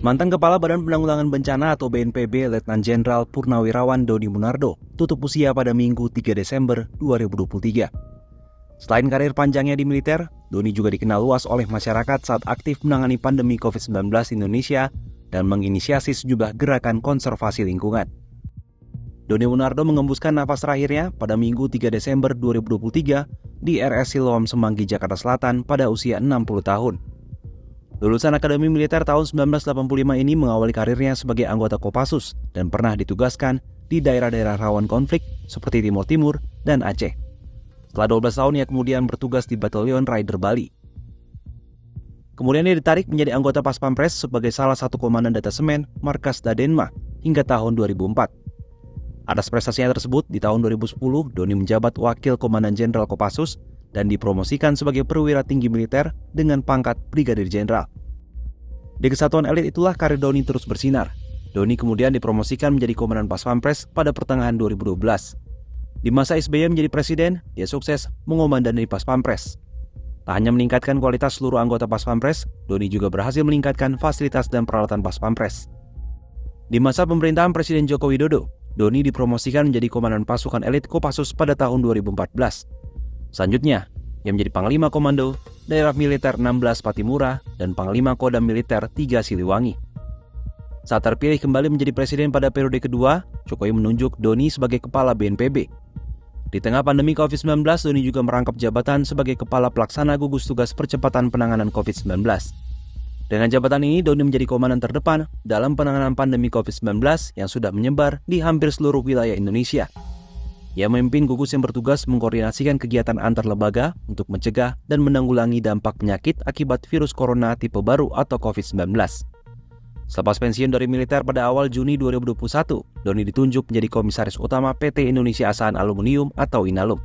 Mantan Kepala Badan Penanggulangan Bencana atau BNPB Letnan Jenderal Purnawirawan Doni Monardo tutup usia pada Minggu 3 Desember 2023. Selain karir panjangnya di militer, Doni juga dikenal luas oleh masyarakat saat aktif menangani pandemi COVID-19 di Indonesia dan menginisiasi sejumlah gerakan konservasi lingkungan. Doni Monardo mengembuskan nafas terakhirnya pada Minggu 3 Desember 2023 di RS Siloam Semanggi, Jakarta Selatan pada usia 60 tahun. Lulusan Akademi Militer tahun 1985 ini mengawali karirnya sebagai anggota Kopassus dan pernah ditugaskan di daerah-daerah rawan konflik seperti Timur Timur dan Aceh. Setelah 12 tahun ia kemudian bertugas di Batalion Raider Bali. Kemudian ia ditarik menjadi anggota Pas Pampres sebagai salah satu komandan detasemen Markas Dadenma hingga tahun 2004. Atas prestasinya tersebut, di tahun 2010 Doni menjabat Wakil Komandan Jenderal Kopassus dan dipromosikan sebagai perwira tinggi militer dengan pangkat Brigadir Jenderal. Di kesatuan elit itulah karir Doni terus bersinar. Doni kemudian dipromosikan menjadi Komandan Pas Pampres pada pertengahan 2012. Di masa SBY menjadi presiden, dia sukses mengomandani Pas Pampres. Tak hanya meningkatkan kualitas seluruh anggota Pas Pampres, Doni juga berhasil meningkatkan fasilitas dan peralatan Pas Pampres. Di masa pemerintahan Presiden Joko Widodo, Doni dipromosikan menjadi Komandan Pasukan Elit Kopassus pada tahun 2014. Selanjutnya, ia menjadi Panglima Komando Daerah Militer 16 Patimura dan Panglima Kodam Militer 3 Siliwangi. Saat terpilih kembali menjadi presiden pada periode kedua, Jokowi menunjuk Doni sebagai Kepala BNPB. Di tengah pandemi COVID-19, Doni juga merangkap jabatan sebagai Kepala Pelaksana Gugus Tugas Percepatan Penanganan COVID-19. Dengan jabatan ini, Doni menjadi komandan terdepan dalam penanganan pandemi COVID-19 yang sudah menyebar di hampir seluruh wilayah Indonesia. Ia memimpin gugus yang bertugas mengkoordinasikan kegiatan antar lembaga untuk mencegah dan menanggulangi dampak penyakit akibat virus corona tipe baru atau COVID-19. Selepas pensiun dari militer pada awal Juni 2021, Doni ditunjuk menjadi Komisaris Utama PT Indonesia Asahan Aluminium atau Inalum.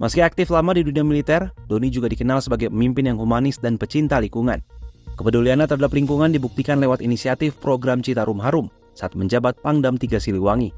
Meski aktif lama di dunia militer, Doni juga dikenal sebagai pemimpin yang humanis dan pecinta lingkungan. Kepeduliannya terhadap lingkungan dibuktikan lewat inisiatif program Citarum Harum saat menjabat Pangdam 3 Siliwangi.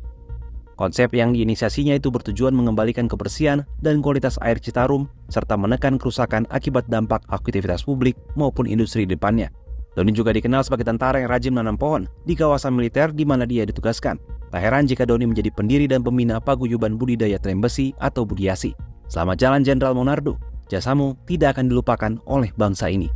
Konsep yang diinisiasinya itu bertujuan mengembalikan kebersihan dan kualitas air Citarum serta menekan kerusakan akibat dampak aktivitas publik maupun industri di depannya. Doni juga dikenal sebagai tentara yang rajin menanam pohon di kawasan militer di mana dia ditugaskan. Tak heran jika Doni menjadi pendiri dan pembina Paguyuban Budidaya Trem Besi atau Budiasi. Selamat jalan Jenderal Monardo, jasamu tidak akan dilupakan oleh bangsa ini.